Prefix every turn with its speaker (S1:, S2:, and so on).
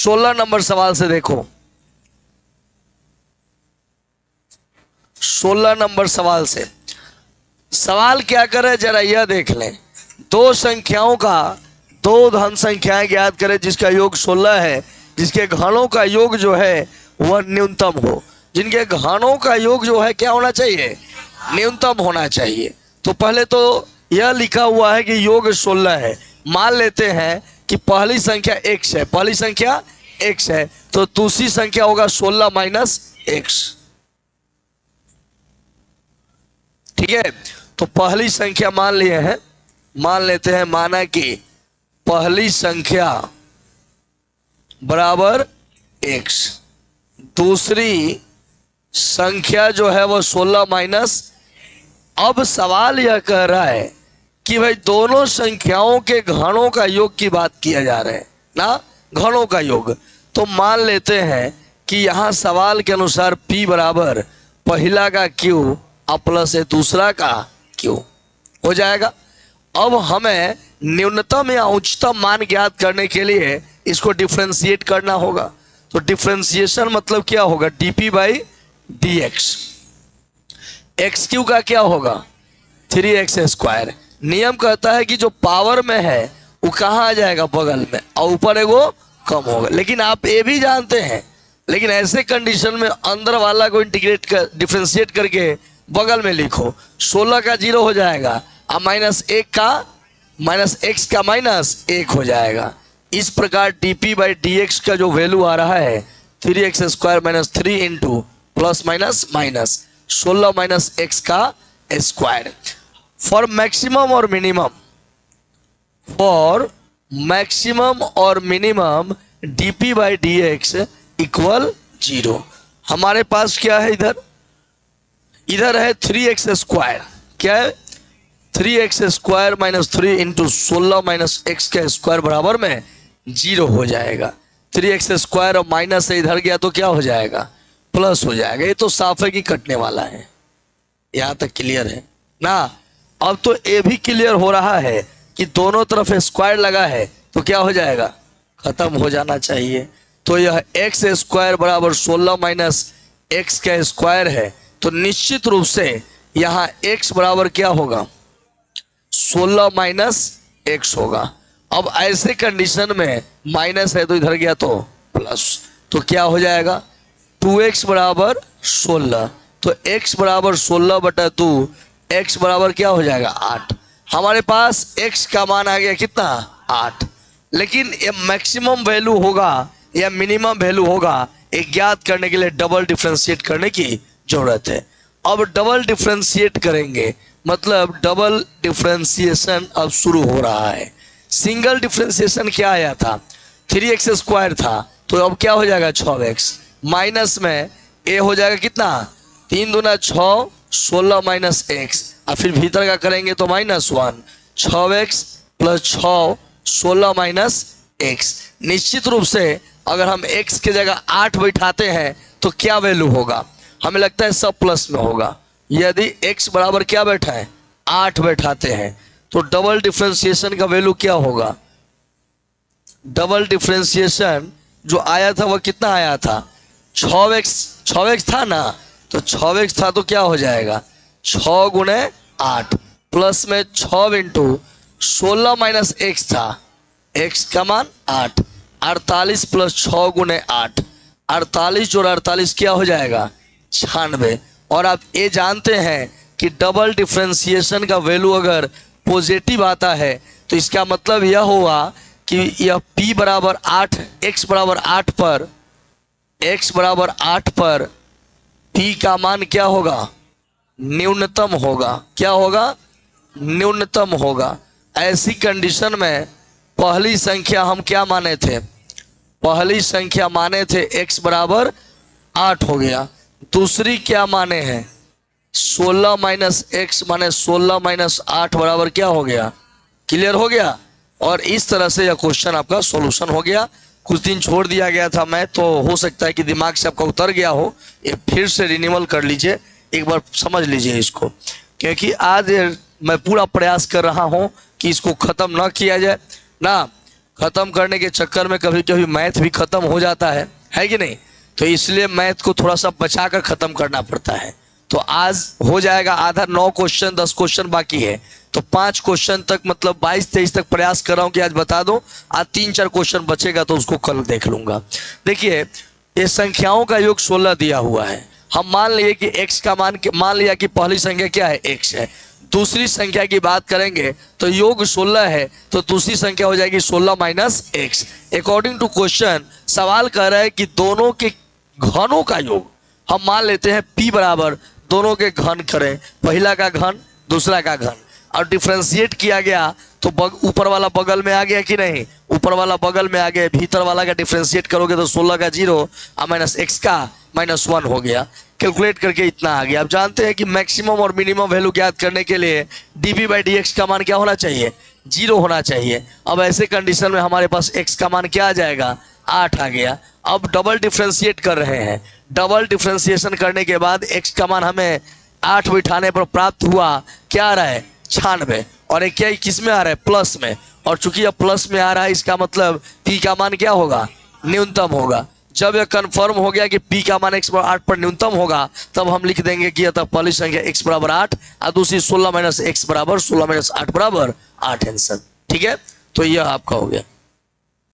S1: 16 number सवाल से देखो, 16 नंबर सवाल से सवाल क्या करे जरा यह देख लें। दो संख्याओं का, दो धन संख्याएं ज्ञात करें जिसका योग 16 है, जिसके घनों का योग जो है वह न्यूनतम हो। जिनके घनों का योग जो है क्या होना चाहिए, न्यूनतम होना चाहिए। तो पहले तो यह लिखा हुआ है कि योग 16 है। मान लेते हैं कि पहली संख्या x है, पहली संख्या x है, तो दूसरी संख्या होगा 16 माइनस x। ठीक है, तो पहली संख्या मान लिए हैं, मान लेते हैं, माना कि पहली संख्या बराबर x, दूसरी संख्या जो है वो 16 माइनस। अब सवाल यह कह रहा है कि भाई दोनों संख्याओं के घनों का योग की बात किया जा रहा है ना, घनों का योग। तो मान लेते हैं कि यहाँ सवाल के अनुसार p बराबर पहला का q और प्लस है दूसरा का q हो जाएगा। अब हमें न्यूनतम या उच्चतम मान ज्ञात करने के लिए इसको डिफ्रेंशिएट करना होगा। तो डिफ्रेंशिएशन मतलब क्या होगा, dp by dx। X Q का क्या होगा 3x स्क्वायर। नियम कहता है कि जो पावर में है वो कहाँ आ जाएगा, बगल में, और ऊपर है वो कम होगा। लेकिन आप ये भी जानते हैं, लेकिन ऐसे कंडीशन में अंदर वाला को इंटीग्रेट कर, डिफ्रेंशिएट करके बगल में लिखो। 16 का 0 हो जाएगा और माइनस 1 का, माइनस x का माइनस 1 हो जाएगा। इस प्रकार dp बाई dx का जो वैल्यू आ रहा है 3x square minus 3 into plus minus minus 16 minus x का स्क्वायर। फॉर मैक्सिमम और मिनिमम, फॉर मैक्सिमम और minimum dp by dx equal 0। हमारे पास क्या है, इधर इधर है 3x स्क्वायर। क्या है, 3x square minus 3 into 16 minus x का स्क्वायर बराबर में 0 हो जाएगा। 3x स्क्वायर और माइनस से इधर गया तो क्या हो जाएगा, प्लस हो जाएगा। ये तो साफ है कि कटने वाला है, यहाँ तक क्लियर है ना। अब तो ये भी क्लियर हो रहा है कि दोनों तरफ स्क्वायर लगा है तो क्या हो जाएगा, खत्म हो जाना चाहिए। तो यह x स्क्वायर बराबर 16 माइनस x का स्क्वायर है, तो निश्चित रूप से यहाँ x बराबर क्या होगा, 16 माइनस x होगा। अब ऐसे कंडीशन में माइनस है तो इधर गया तो प्लस, तो क्या हो जाएगा 2x बराबर 16। तो x बराबर 16 बटा 2, x बराबर क्या हो जाएगा 8। हमारे पास x का मान आ गया कितना 8। लेकिन ये मैक्सिमम वैल्यू होगा या मिनिमम वैल्यू होगा, एक ज्ञात करने के लिए डबल डिफ्रेंशिएट करने की जरूरत है। अब डबल डिफ्रेंशिएट करेंगे, मतलब डबल डिफ्रेंशिएशन अब शुरू हो रहा है। सिंगल डिफ्रेंशिएशन क्या आया था, 3x स्क्वायर था, तो अब क्या हो जाएगा 6x, माइनस में a हो जाएगा कितना 3 दूना 6, 16 माइनस x, और फिर भीतर का करेंगे तो -1, 6x प्लस 6 16 माइनस x। निश्चित रूप से अगर हम x की जगह 8 बैठाते हैं तो क्या वैल्यू होगा, हमें लगता है सब प्लस में होगा। यदि x बराबर क्या बैठा है 8 बैठाते हैं तो डबल डिफ्रेंशिएशन का वैल्यू क्या होगा, डबल डिफ्रेंशिएशन जो आया था वह कितना आया था 6x था ना, तो 6x था तो क्या हो जाएगा 6 गुणे 8 प्लस में 6 इंटू 16 माइनस x था, x का मान 8, 48 प्लस 6 गुणे 8, 48 और 48 क्या हो जाएगा 96। और आप ये जानते हैं कि डबल डिफ्रेंशिएशन का वैल्यू अगर पॉजिटिव आता है तो इसका मतलब यह हुआ कि यह p बराबर 8, x बराबर 8 पर, x बराबर 8 पर p का मान क्या होगा, न्यूनतम होगा। क्या होगा, न्यूनतम होगा। ऐसी कंडीशन में पहली संख्या हम क्या माने थे, पहली संख्या माने थे x बराबर 8 हो गया, दूसरी क्या माने हैं 16 माइनस एक्स माने 16 माइनस 8 बराबर क्या हो गया, क्लियर हो गया। और इस तरह से यह क्वेश्चन आपका सॉल्यूशन हो गया। कुछ दिन छोड़ दिया गया था मैं, तो हो सकता है कि दिमाग से आपका उतर गया हो, ये फिर से रिन्यूअल कर लीजिए, एक बार समझ लीजिए इसको, क्योंकि आज मैं पूरा प्रयास कर रहा हूँ कि इसको ख़त्म ना किया जाए ना। खत्म करने के चक्कर में कभी कभी मैथ भी खत्म हो जाता है कि नहीं? तो इसलिए मैथ को थोड़ा सा बचा कर खत्म करना पड़ता है। तो आज हो जाएगा आधा, 9 क्वेश्चन 10 क्वेश्चन बाकी है, तो 5 क्वेश्चन तक मतलब 22-23 तक प्रयास कर रहा हूँ कि आज बता दो। आज 3-4 क्वेश्चन बचेगा तो उसको कल देख लूंगा। देखिए ये संख्याओं का योग 16 दिया हुआ है। हम मान लिए कि x का मान लिया कि पहली संख्या क्या है, x है। दूसरी संख्या की बात करेंगे तो योग 16 है, तो दूसरी संख्या हो जाएगी 16 minus x। According to question सवाल कह रहा है कि दोनों के घनों का योग हम मान लेते हैं p बराबर दोनों के घन करें, पहला का घन दूसरा का घन, और डिफ्रेंशिएट किया गया तो ऊपर वाला बगल में आ गया कि नहीं? ऊपर वाला बगल में आ गया, भीतर वाला का डिफ्रेंशिएट करोगे तो 16 का 0 और माइनस x का -1 हो गया। कैलकुलेट करके इतना आ गया। आप जानते हैं कि मैक्सिमम और मिनिमम वैल्यू ज्ञात करने के लिए dv/dx का मान क्या होना चाहिए? 0 होना चाहिए। अब ऐसे कंडीशन में हमारे पास x का मान क्या आ जाएगा? 8 आ गया। अब डबल डिफ्रेंशिएट कर रहे हैं, डबल डिफ्रेंशिएशन करने के बाद x का मान हमें 8 बिठाने पर प्राप्त हुआ, क्या आ रहा है? 96। और एक क्या किस में आ रहा है? प्लस में। और चूंकि अब प्लस में आ रहा है इसका मतलब p का मान क्या होगा? न्यूनतम होगा। जब यह कंफर्म हो गया कि p का मान x बराबर 8 पर न्यूनतम होगा, तब हम लिख देंगे कि अतः पहली संख्या x बराबर 8 और दूसरी 16 माइनस x बराबर 16 माइनस 8 बराबर 8 आंसर। ठीक है, तो यह आपका हो गया।